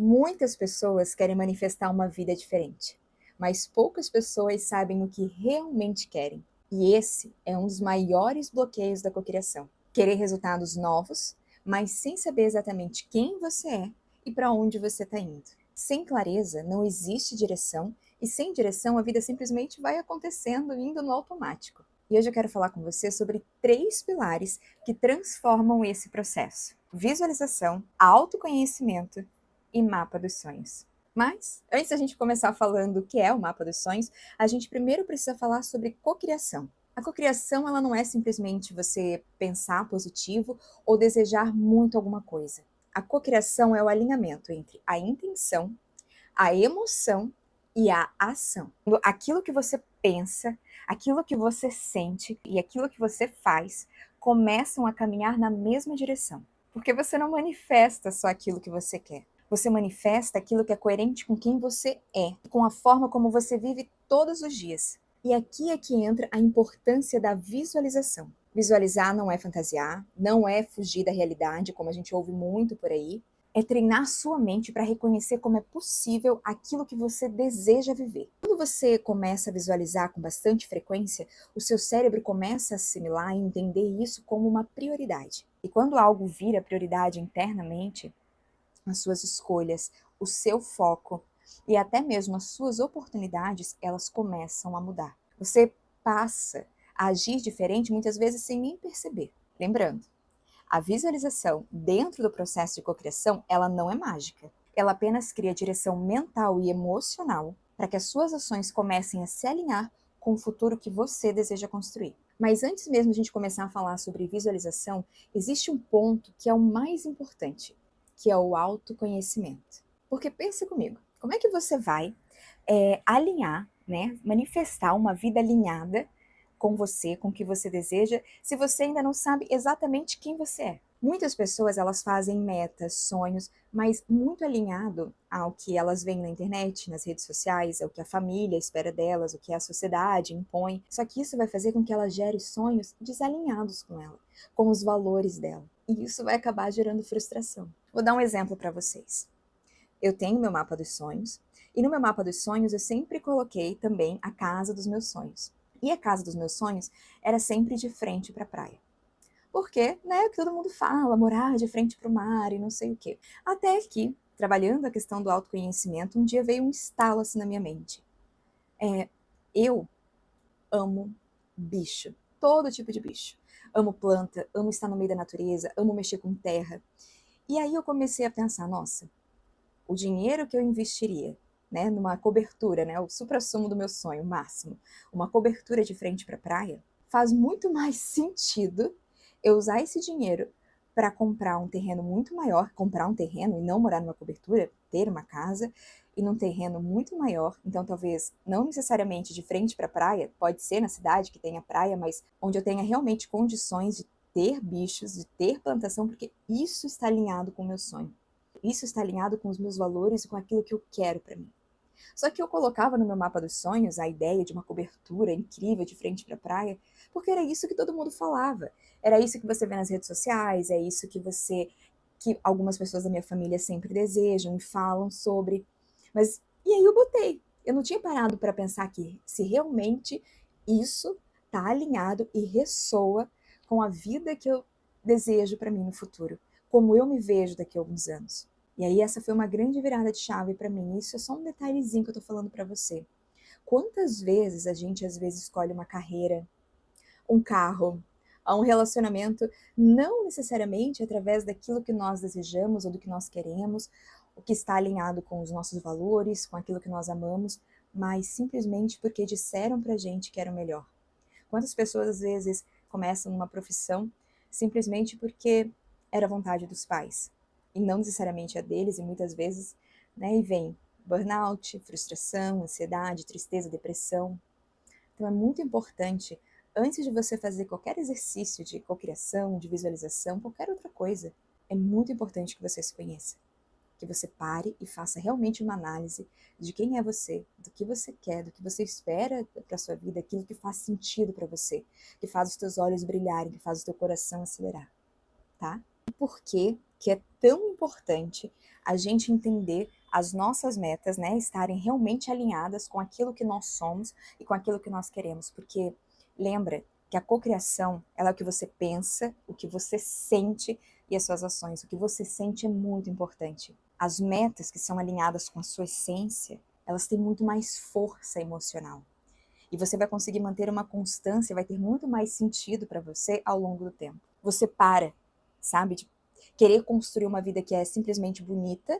Muitas pessoas querem manifestar uma vida diferente, mas poucas pessoas sabem o que realmente querem. E esse é um dos maiores bloqueios da cocriação. Querer resultados novos, mas sem saber exatamente quem você é e para onde você está indo. Sem clareza, não existe direção, e sem direção, a vida simplesmente vai acontecendo, indo no automático. E hoje eu quero falar com você sobre 3 pilares que transformam esse processo: visualização, autoconhecimento e mapa dos sonhos. Mas, antes da gente começar falando o que é o mapa dos sonhos, a gente primeiro precisa falar sobre cocriação. A cocriação, ela não é simplesmente você pensar positivo ou desejar muito alguma coisa. A cocriação é o alinhamento entre a intenção, a emoção e a ação. Aquilo que você pensa, aquilo que você sente e aquilo que você faz começam a caminhar na mesma direção. Porque você não manifesta só aquilo que você quer. Você manifesta aquilo que é coerente com quem você é, com a forma como você vive todos os dias. E aqui é que entra a importância da visualização. Visualizar não é fantasiar, não é fugir da realidade, como a gente ouve muito por aí. É treinar sua mente para reconhecer como é possível aquilo que você deseja viver. Quando você começa a visualizar com bastante frequência, o seu cérebro começa a assimilar e entender isso como uma prioridade. E quando algo vira prioridade internamente, as suas escolhas, o seu foco e até mesmo as suas oportunidades, elas começam a mudar. Você passa a agir diferente muitas vezes sem nem perceber. Lembrando, a visualização dentro do processo de cocriação, ela não é mágica. Ela apenas cria direção mental e emocional para que as suas ações comecem a se alinhar com o futuro que você deseja construir. Mas antes mesmo de a gente começar a falar sobre visualização, existe um ponto que é o mais importante, que é o autoconhecimento. Porque pense comigo, como é que você vai alinhar, né, manifestar uma vida alinhada com você, com o que você deseja, se você ainda não sabe exatamente quem você é? Muitas pessoas, elas fazem metas, sonhos, mas muito alinhado ao que elas veem na internet, nas redes sociais, ao que a família espera delas, o que a sociedade impõe. Só que isso vai fazer com que ela gere sonhos desalinhados com ela, com os valores dela. E isso vai acabar gerando frustração. Vou dar um exemplo para vocês. Eu tenho meu mapa dos sonhos, e no meu mapa dos sonhos eu sempre coloquei também a casa dos meus sonhos. E a casa dos meus sonhos era sempre de frente para a praia. Porque, né, o que todo mundo fala, morar de frente para o mar e não sei o quê. Até que, trabalhando a questão do autoconhecimento, um dia veio um estalo assim na minha mente. Eu amo bicho, todo tipo de bicho. Amo planta, amo estar no meio da natureza, amo mexer com terra. E aí eu comecei a pensar, nossa, o dinheiro que eu investiria, né, numa cobertura, né, o suprassumo do meu sonho máximo, uma cobertura de frente para a praia, faz muito mais sentido eu usar esse dinheiro para comprar um terreno muito maior, comprar um terreno e não morar numa cobertura, ter uma casa e num terreno muito maior, então talvez não necessariamente de frente para a praia, pode ser na cidade que tenha praia, mas onde eu tenha realmente condições de ter bichos, de ter plantação, porque isso está alinhado com o meu sonho. Isso está alinhado com os meus valores e com aquilo que eu quero para mim. Só que eu colocava no meu mapa dos sonhos a ideia de uma cobertura incrível de frente para a praia, porque era isso que todo mundo falava. Era isso que você vê nas redes sociais, é isso que algumas pessoas da minha família sempre desejam e falam sobre. Mas e aí eu botei. Eu não tinha parado para pensar que se realmente isso está alinhado e ressoa com a vida que eu desejo para mim no futuro, como eu me vejo daqui a alguns anos. E aí essa foi uma grande virada de chave para mim. Isso é só um detalhezinho que eu tô falando para você. Quantas vezes a gente às vezes escolhe uma carreira, um carro, um relacionamento, não necessariamente através daquilo que nós desejamos ou do que nós queremos, o que está alinhado com os nossos valores, com aquilo que nós amamos, mas simplesmente porque disseram pra gente que era o melhor. Quantas pessoas às vezes começam uma profissão simplesmente porque era a vontade dos pais e não necessariamente a deles, e muitas vezes, né, e vem burnout, frustração, ansiedade, tristeza, depressão. Então é muito importante, antes de você fazer qualquer exercício de cocriação, de visualização, qualquer outra coisa, é muito importante que você se conheça. Que você pare e faça realmente uma análise de quem é você, do que você quer, do que você espera para sua vida, aquilo que faz sentido para você, que faz os teus olhos brilharem, que faz o teu coração acelerar, tá? E por que que é tão importante a gente entender as nossas metas, né, estarem realmente alinhadas com aquilo que nós somos e com aquilo que nós queremos, porque lembra que a cocriação, ela é o que você pensa, o que você sente e as suas ações. O que você sente é muito importante. As metas que são alinhadas com a sua essência, elas têm muito mais força emocional. E você vai conseguir manter uma constância, vai ter muito mais sentido para você ao longo do tempo. Você para, sabe, de querer construir uma vida que é simplesmente bonita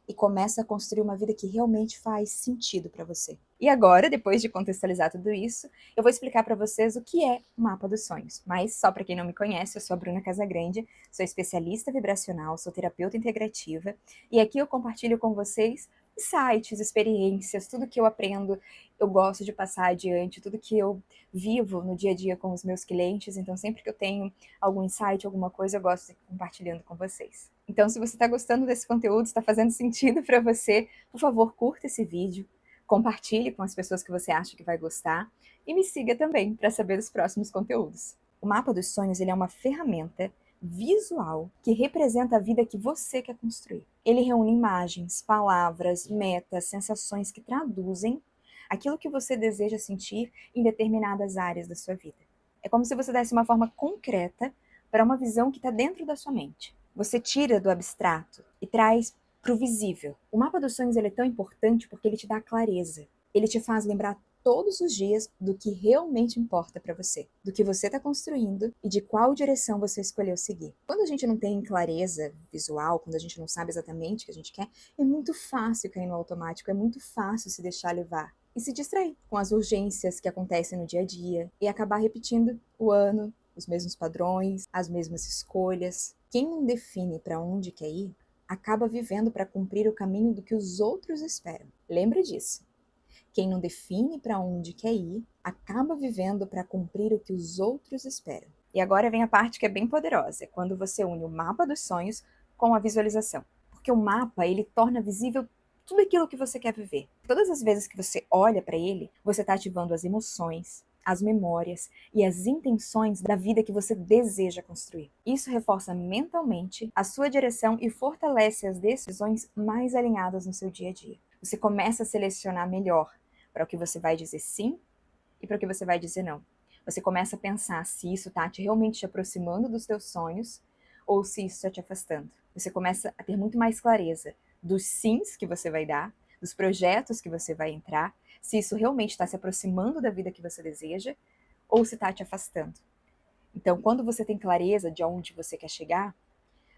e começa a construir uma vida que realmente faz sentido para você. E agora, depois de contextualizar tudo isso, eu vou explicar para vocês o que é o mapa dos sonhos. Mas só para quem não me conhece, eu sou a Bruna Casagrande, sou especialista vibracional, sou terapeuta integrativa e aqui eu compartilho com vocês insights, experiências, tudo que eu aprendo, eu gosto de passar adiante, tudo que eu vivo no dia a dia com os meus clientes, então sempre que eu tenho algum insight, alguma coisa, eu gosto de estar compartilhando com vocês. Então, se você está gostando desse conteúdo, está fazendo sentido para você, por favor, curta esse vídeo, compartilhe com as pessoas que você acha que vai gostar e me siga também para saber dos próximos conteúdos. O mapa dos sonhos ele é uma ferramenta visual que representa a vida que você quer construir. Ele reúne imagens, palavras, metas, sensações que traduzem aquilo que você deseja sentir em determinadas áreas da sua vida. É como se você desse uma forma concreta para uma visão que está dentro da sua mente. Você tira do abstrato e traz para o visível. O mapa dos sonhos ele é tão importante porque ele te dá clareza. Ele te faz lembrar todos os dias do que realmente importa para você, do que você está construindo e de qual direção você escolheu seguir. Quando a gente não tem clareza visual, quando a gente não sabe exatamente o que a gente quer, é muito fácil cair no automático, é muito fácil se deixar levar e se distrair com as urgências que acontecem no dia a dia e acabar repetindo o ano, os mesmos padrões, as mesmas escolhas. Quem não define para onde quer ir, acaba vivendo para cumprir o caminho do que os outros esperam. Lembre disso. Quem não define para onde quer ir, acaba vivendo para cumprir o que os outros esperam. E agora vem a parte que é bem poderosa, quando você une o mapa dos sonhos com a visualização. Porque o mapa, ele torna visível tudo aquilo que você quer viver. Todas as vezes que você olha para ele, você está ativando as emoções, as memórias e as intenções da vida que você deseja construir. Isso reforça mentalmente a sua direção e fortalece as decisões mais alinhadas no seu dia a dia. Você começa a selecionar melhor para o que você vai dizer sim e para o que você vai dizer não. Você começa a pensar se isso está realmente te aproximando dos teus sonhos ou se isso está te afastando. Você começa a ter muito mais clareza dos sims que você vai dar, dos projetos que você vai entrar, se isso realmente está se aproximando da vida que você deseja ou se está te afastando. Então, quando você tem clareza de onde você quer chegar,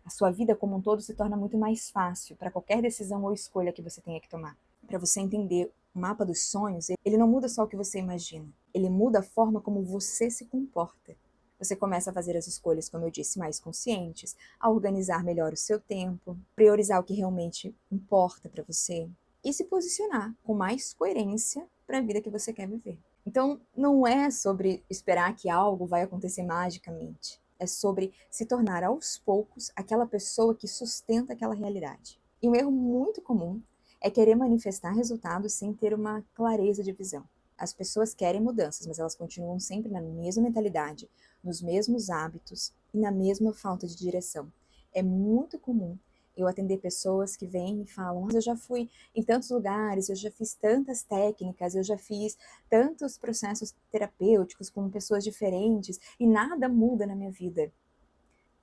a sua vida como um todo se torna muito mais fácil para qualquer decisão ou escolha que você tenha que tomar. Para você entender o mapa dos sonhos, ele não muda só o que você imagina, ele muda a forma como você se comporta. Você começa a fazer as escolhas, como eu disse, mais conscientes, a organizar melhor o seu tempo, priorizar o que realmente importa para você e se posicionar com mais coerência para a vida que você quer viver. Então, não é sobre esperar que algo vai acontecer magicamente. É sobre se tornar aos poucos aquela pessoa que sustenta aquela realidade. E um erro muito comum é querer manifestar resultados sem ter uma clareza de visão. As pessoas querem mudanças, mas elas continuam sempre na mesma mentalidade, nos mesmos hábitos e na mesma falta de direção. É muito comum eu atender pessoas que vêm e falam: eu já fui em tantos lugares, eu já fiz tantas técnicas, eu já fiz tantos processos terapêuticos com pessoas diferentes e nada muda na minha vida.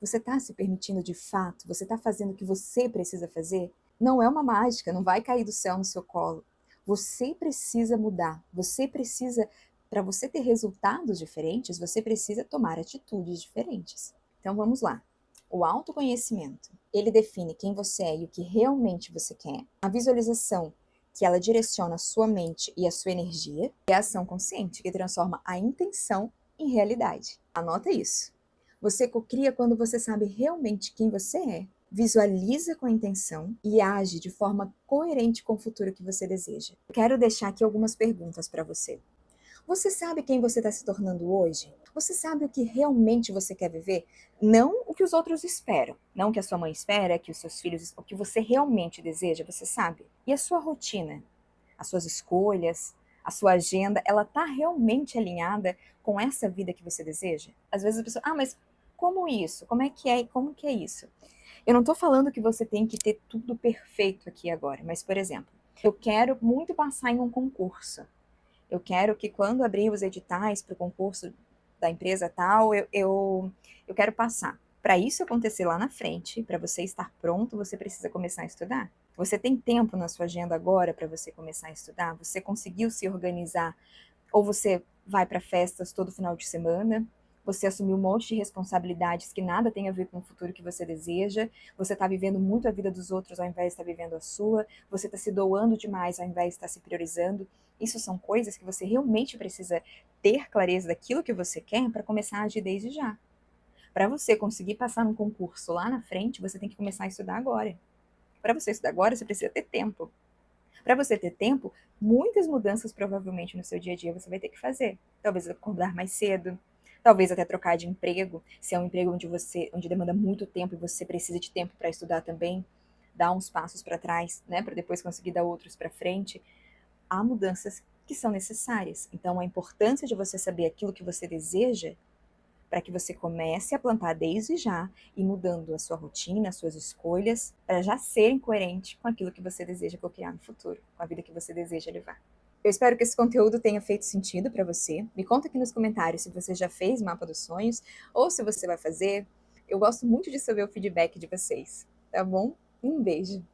Você está se permitindo de fato? Você está fazendo o que você precisa fazer? Não é uma mágica, não vai cair do céu no seu colo. Você precisa mudar, você precisa, para você ter resultados diferentes, você precisa tomar atitudes diferentes. Então vamos lá. O autoconhecimento, ele define quem você é e o que realmente você quer. A visualização, que ela direciona a sua mente e a sua energia. E a ação consciente, que transforma a intenção em realidade. Anota isso. Você cocria quando você sabe realmente quem você é, visualiza com a intenção e age de forma coerente com o futuro que você deseja. Quero deixar aqui algumas perguntas para você. Você sabe quem você está se tornando hoje? Você sabe o que realmente você quer viver? Não o que os outros esperam. Não o que a sua mãe espera, que os seus filhos... O que você realmente deseja, você sabe? E a sua rotina? As suas escolhas? A sua agenda? Ela está realmente alinhada com essa vida que você deseja? Às vezes a pessoa... mas como isso? Como é que é? Como que é isso? Eu não tô falando que você tem que ter tudo perfeito aqui agora, mas, por exemplo, eu quero muito passar em um concurso. Eu quero que quando abrir os editais para o concurso da empresa tal, eu quero passar. Para isso acontecer lá na frente, para você estar pronto, você precisa começar a estudar. Você tem tempo na sua agenda agora para você começar a estudar? Você conseguiu se organizar? Ou você vai para festas todo final de semana? Você assumiu um monte de responsabilidades que nada tem a ver com o futuro que você deseja? Você está vivendo muito a vida dos outros ao invés de estar vivendo a sua? Você está se doando demais ao invés de estar se priorizando? Isso são coisas que você realmente precisa ter clareza daquilo que você quer para começar a agir desde já. Para você conseguir passar num concurso lá na frente, você tem que começar a estudar agora. Para você estudar agora, você precisa ter tempo. Para você ter tempo, muitas mudanças provavelmente no seu dia a dia você vai ter que fazer. Talvez acordar mais cedo, talvez até trocar de emprego, se é um emprego onde demanda muito tempo e você precisa de tempo para estudar também, dar uns passos para trás, né, para depois conseguir dar outros para frente. Há mudanças que são necessárias. Então, a importância de você saber aquilo que você deseja para que você comece a plantar desde já e mudando a sua rotina, as suas escolhas, para já serem coerentes com aquilo que você deseja criar no futuro, com a vida que você deseja levar. Eu espero que esse conteúdo tenha feito sentido para você. Me conta aqui nos comentários se você já fez mapa dos sonhos ou se você vai fazer. Eu gosto muito de saber o feedback de vocês, tá bom? Um beijo!